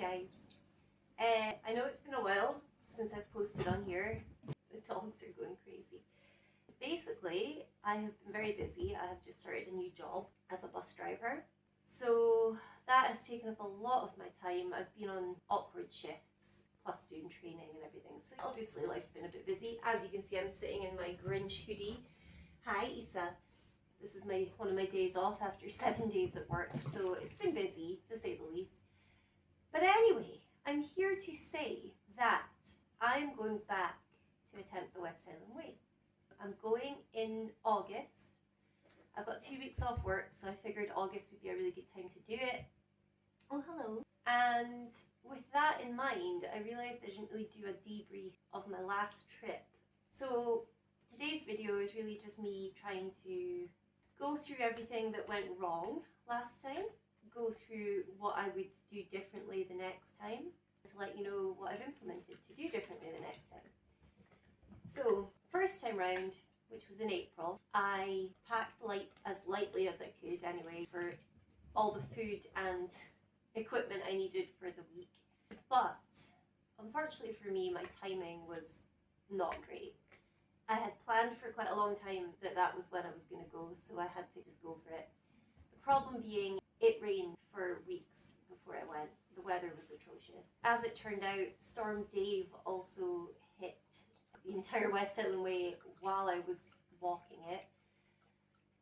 guys. I know it's been a while since I've posted on here. The dogs are going crazy. Basically, I have been very busy. I have just started a new job as a bus driver. So that has taken up a lot of my time. I've been on awkward shifts, plus doing training and everything. So obviously life's been a bit busy. As you can see, I'm sitting in my Grinch hoodie. Hi, Issa. This is one of my days off after 7 days at work. So it's been busy, to say the least. But anyway, I'm here to say that I'm going back to attempt the West Highland Way. I'm going in August. I've got 2 weeks off work, so I figured August would be a really good time to do it. Oh, hello. And with that in mind, I realised I didn't really do a debrief of my last trip. So today's video is really just me trying to go through everything that went wrong last time, go through what I would do differently the next time, to let you know what I've implemented to do differently the next time. So, first time round, which was in April, I packed as lightly as I could anyway for all the food and equipment I needed for the week. But, unfortunately for me, my timing was not great. I had planned for quite a long time that was when I was going to go, so I had to just go for it. The problem being, it rained for weeks before I went. The weather was atrocious. As it turned out, Storm Dave also hit the entire West Highland Way while I was walking it.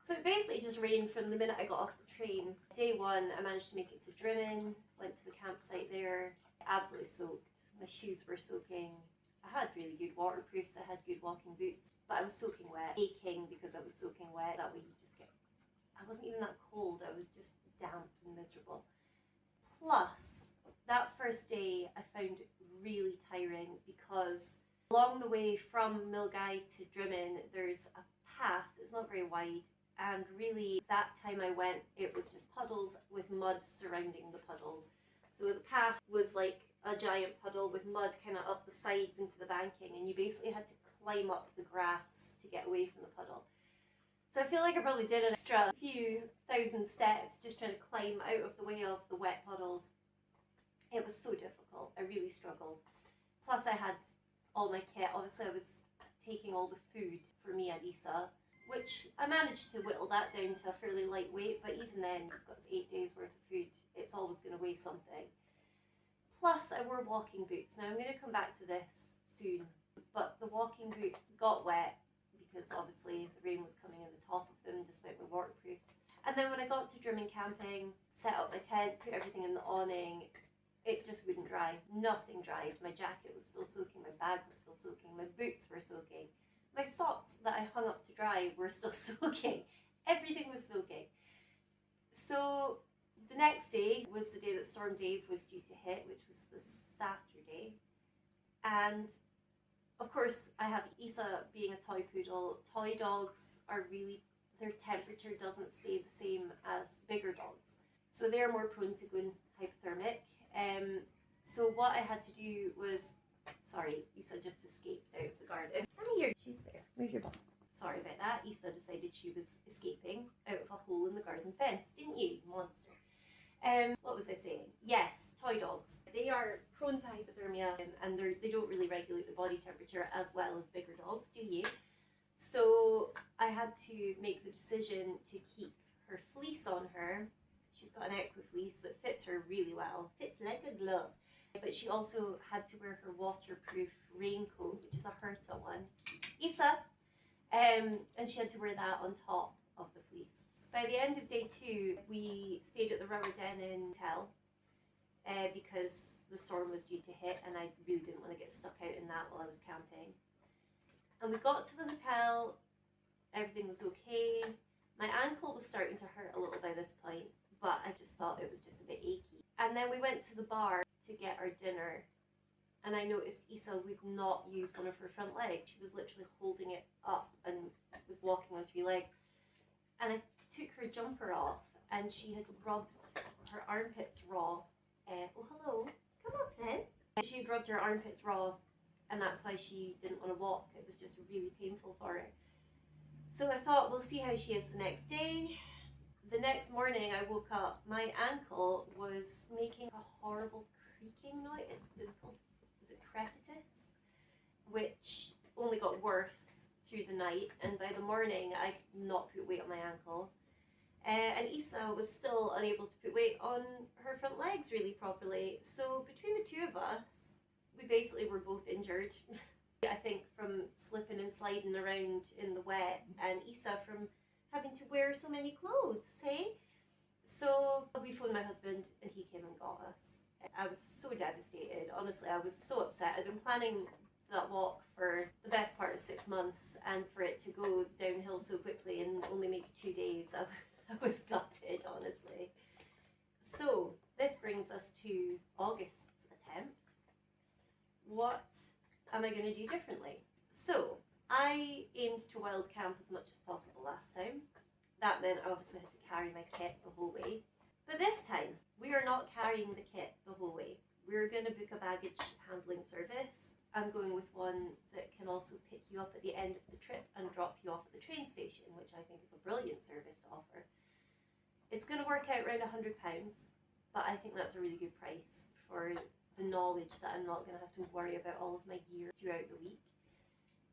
So it basically just rained from the minute I got off the train. Day one, I managed to make it to Drimmen, went to the campsite there, absolutely soaked. My shoes were soaking. I had really good waterproofs, I had good walking boots, but I was soaking wet, aching because I was soaking wet. That way you just get, I wasn't even that cold, I was just damp and miserable. Plus, that first day I found really tiring because along the way from Milnagvie to Drimmen, there's a path that's not very wide, and really that time I went, it was just puddles with mud surrounding the puddles. So the path was like a giant puddle with mud kind of up the sides into the banking, and you basically had to climb up the grass to get away from the puddle. So I feel like I probably did an extra few thousand steps just trying to climb out of the way of the wet puddles. It was so difficult. I really struggled. Plus I had all my kit. Obviously I was taking all the food for me and Issa, which I managed to whittle that down to a fairly light weight, but even then, you've got 8 days worth of food, it's always going to weigh something. Plus, I wore walking boots. Now, I'm going to come back to this soon, but the walking boots got wet because obviously the rain was coming in the top of them despite my waterproofs. And then when I got to Drimmen camping, set up my tent, put everything in the awning, it just wouldn't dry. Nothing dried. My jacket was still soaking, my bag was still soaking, my boots were soaking. My socks that I hung up to dry were still soaking. Everything was soaking. So the next day was the day that Storm Dave was due to hit, which was the Saturday. And of course, I have Issa being a toy poodle. Toy dogs are really, their temperature doesn't stay the same as bigger dogs. So they're more prone to going hypothermic. So what I had to do was, sorry, Issa just escaped out of the garden. Come here, she's there. Move your bum. Sorry about that. Issa decided she was escaping out of a hole in the garden fence, didn't you, monster? What was I saying? Yes, toy dogs. They are prone to hypothermia and they don't really regulate the body temperature as well as bigger dogs, do you? So I had to make the decision to keep her fleece on her. She's got an equi fleece that fits her really well, fits like a glove. But she also had to wear her waterproof raincoat, which is a Herta one. Issa! And she had to wear that on top of the fleece. By the end of day 2, we stayed at the Rubber Den Inn Hotel because the storm was due to hit and I really didn't want to get stuck out in that while I was camping. And we got to the hotel, everything was okay. My ankle was starting to hurt a little by this point, but I just thought it was just a bit achy. And then we went to the bar to get our dinner, and I noticed Issa would not use one of her front legs. She was literally holding it up and was walking on 3 legs. And I took her jumper off and she had rubbed her armpits raw. Oh, hello, come up then. She had rubbed her armpits raw and that's why she didn't want to walk. It was just really painful for her. So I thought, we'll see how she is the next day. The next morning I woke up, my ankle was making a horrible creaking noise. It's called, is it crepitus? Which only got worse through the night, and by the morning I could not put weight on my ankle. And Issa was still unable to put weight on her front legs really properly. So between the two of us, we basically were both injured. I think from slipping and sliding around in the wet, and Issa from having to wear so many clothes, hey? So we phoned my husband and he came and got us. I was so devastated. Honestly, I was so upset. I'd been planning that walk for the best part of 6 months, and for it to go downhill so quickly in only maybe 2 days, I was gutted, honestly. So this brings us to August's attempt. What am I going to do differently? So I aimed to wild camp as much as possible last time. That meant I obviously had to carry my kit the whole way. But this time, we are not carrying the kit the whole way. We're going to book a baggage handling service. I'm going with one that can also pick you up at the end of the trip and drop you off at the train station, which I think is a brilliant service to offer. It's going to work out around £100, but I think that's a really good price for the knowledge that I'm not going to have to worry about all of my gear throughout the week.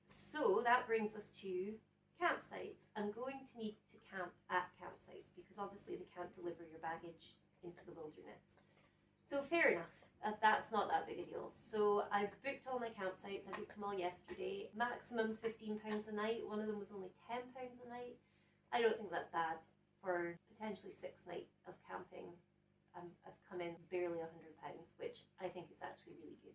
So that brings us to campsites. I'm going to need to camp at campsites because obviously they can't deliver your baggage into the wilderness. So fair enough, that's not that big a deal. So I've booked all my campsites. I booked them all yesterday. Maximum £15 a night. One of them was only £10 a night. I don't think that's bad for potentially 6 nights of camping. I've come in barely £100, which I think is actually really good.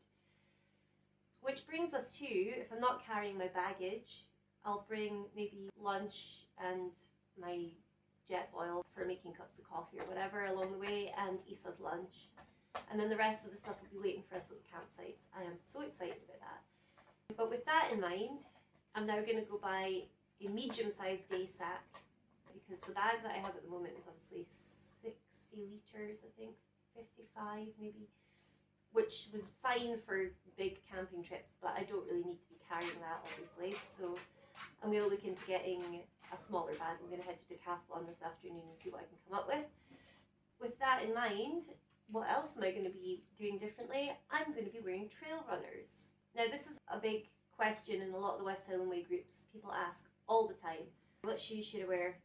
Which brings us to, if I'm not carrying my baggage, I'll bring maybe lunch and my jet oil for making cups of coffee or whatever along the way, and Issa's lunch. And then the rest of the stuff will be waiting for us at the campsites. I am so excited about that. But with that in mind, I'm now going to go buy a medium-sized day sack, because the bag that I have at the moment is obviously 60 litres, I think, 55 maybe, which was fine for big camping trips, but I don't really need to be carrying that, obviously. So I'm going to look into getting a smaller bag. I'm going to head to Decathlon this afternoon and see what I can come up with. With that in mind, what else am I going to be doing differently? I'm going to be wearing trail runners. Now, this is a big question in a lot of the West Highland Way groups. People ask all the time, what shoes should I wear?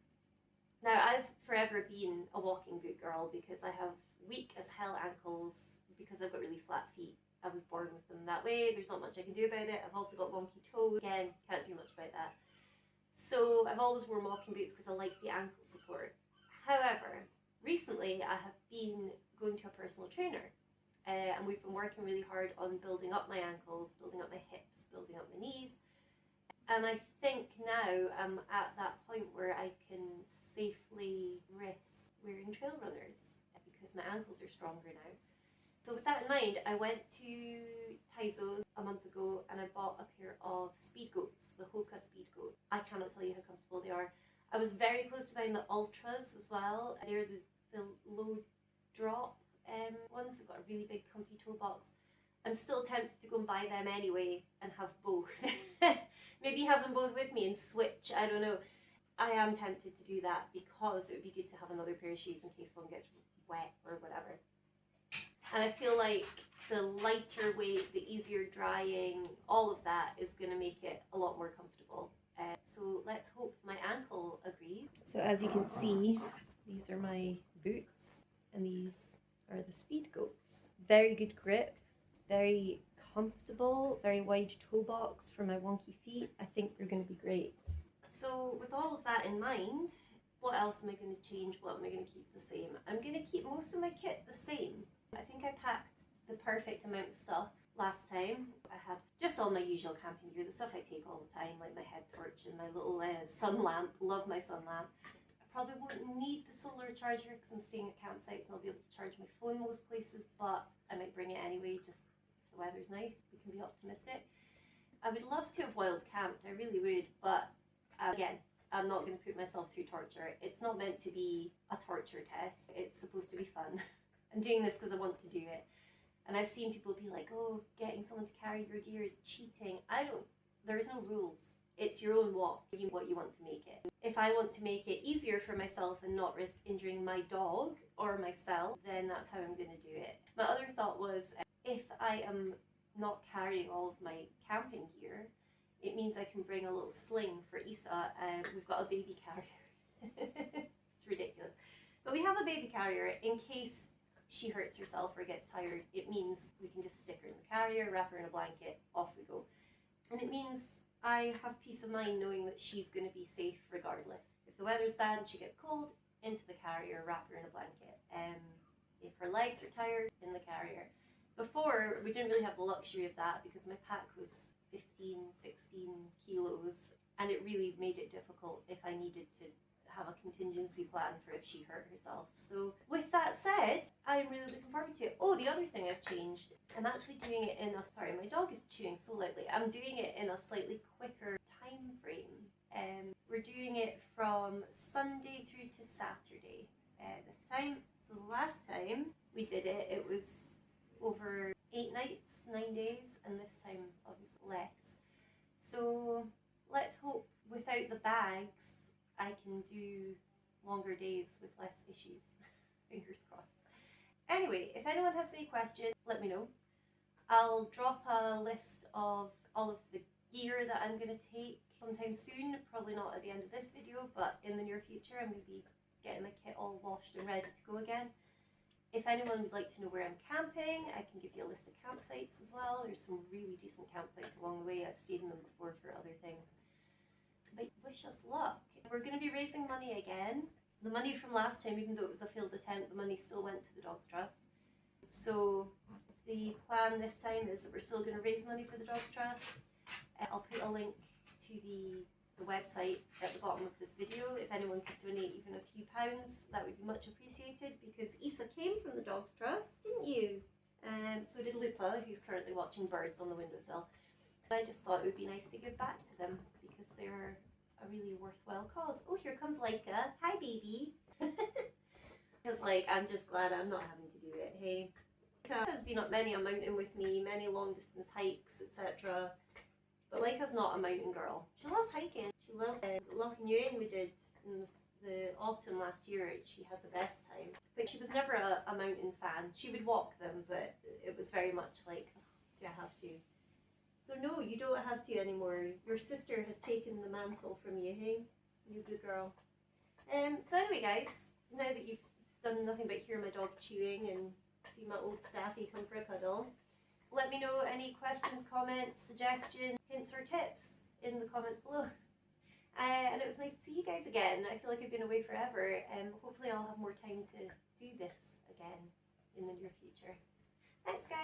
Now, I've forever been a walking boot girl because I have weak as hell ankles because I've got really flat feet. I was born with them that way. There's not much I can do about it. I've also got wonky toes. Again, can't do much about that. So I've always worn walking boots because I like the ankle support. However, recently I have been going to a personal trainer, and we've been working really hard on building up my ankles, building up my hips, building up my knees. And I think now I'm at that point where I can safely risk wearing trail runners because my ankles are stronger now. So with that in mind, I went to Taizo's a month ago and I bought a pair of speed goats, the Hoka speed goat. I cannot tell you how comfortable they are. I was very close to buying the Ultras as well. They're the low drop ones. They've got a really big comfy toe box. I'm still tempted to go and buy them anyway and have both. Maybe have them both with me and switch, I don't know. I am tempted to do that because it would be good to have another pair of shoes in case one gets wet or whatever. And I feel like the lighter weight, the easier drying, all of that is going to make it a lot more comfortable. So let's hope my ankle agrees. So as you can see, these are my boots and these are the speed goats. Very good grip, very comfortable, very wide toe box for my wonky feet. I think they're going to be great. So with all of that in mind, what else am I going to change? What am I going to keep the same? I'm going to keep most of my kit the same. I think I packed the perfect amount of stuff last time. I have just all my usual camping gear, the stuff I take all the time, like my head torch and my little sun lamp. Love my sun lamp. I probably won't need the solar charger because I'm staying at campsites and I'll be able to charge my phone most places, but I might bring it anyway, just if the weather's nice. We can be optimistic. I would love to have wild camped, I really would, but again, I'm not going to put myself through torture. It's not meant to be a torture test. It's supposed to be fun. I'm doing this because I want to do it. And I've seen people be like, oh, getting someone to carry your gear is cheating. There's no rules. It's your own walk, what you want to make it. If I want to make it easier for myself and not risk injuring my dog or myself, then that's how I'm going to do it. My other thought was, if I am not carrying all of my camping gear, it means I can bring a little sling for Issa. We've got a baby carrier. It's ridiculous. But we have a baby carrier in case she hurts herself or gets tired. It means we can just stick her in the carrier, wrap her in a blanket, off we go. And it means I have peace of mind knowing that she's going to be safe regardless. If the weather's bad and she gets cold, into the carrier, wrap her in a blanket. If her legs are tired, in the carrier. Before, we didn't really have the luxury of that because my pack was 15, 16 kilos, and it really made it difficult if I needed to have a contingency plan for if she hurt herself. So with that said, I'm really looking forward to it. Oh, the other thing I've changed, I'm actually doing it in a, sorry, my dog is chewing so loudly. I'm doing it in a slightly quicker time frame. We're doing it from Sunday through to Saturday this time. So the last time we did it, it was over 8 nights, 9 days, and this time obviously less. So let's hope without the bags I can do longer days with less issues. Fingers crossed. Anyway, if anyone has any questions, let me know. I'll drop a list of all of the gear that I'm going to take sometime soon, probably not at the end of this video, but in the near future. I'm going to be getting my kit all washed and ready to go again. If anyone would like to know where I'm camping, I can give you a list of campsites as well. There's some really decent campsites along the way. I've stayed in them before for other things. But wish us luck. We're going to be raising money again. The money from last time, even though it was a failed attempt, the money still went to the Dogs Trust. So the plan this time is that we're still going to raise money for the Dogs Trust. I'll put a link to the website at the bottom of this video. If anyone could donate even a few pounds, that would be much appreciated, because Issa came from the Dogs Trust, didn't you? So did Lupa, who's currently watching birds on the windowsill. I just thought it would be nice to give back to them because they're a really worthwhile cause. Oh, here comes Laika. Hi, baby. Because, like, I'm just glad I'm not having to do it. Hey, Laika has been up many a mountain with me, many long distance hikes, etc. But Laika's not a mountain girl. She loves hiking. She loves Loch Nguyen we did in the autumn last year. She had the best time. But she was never a mountain fan. She would walk them, but it was very much like, oh, do I have to? So no, you don't have to anymore. Your sister has taken the mantle from you, hey? You good girl. So anyway, guys, now that you've done nothing but hear my dog chewing and see my old Staffy come for a cuddle, let me know any questions, comments, suggestions, hints or tips in the comments below. And it was nice to see you guys again. I feel like I've been away forever, and hopefully I'll have more time to do this again in the near future. Thanks, guys.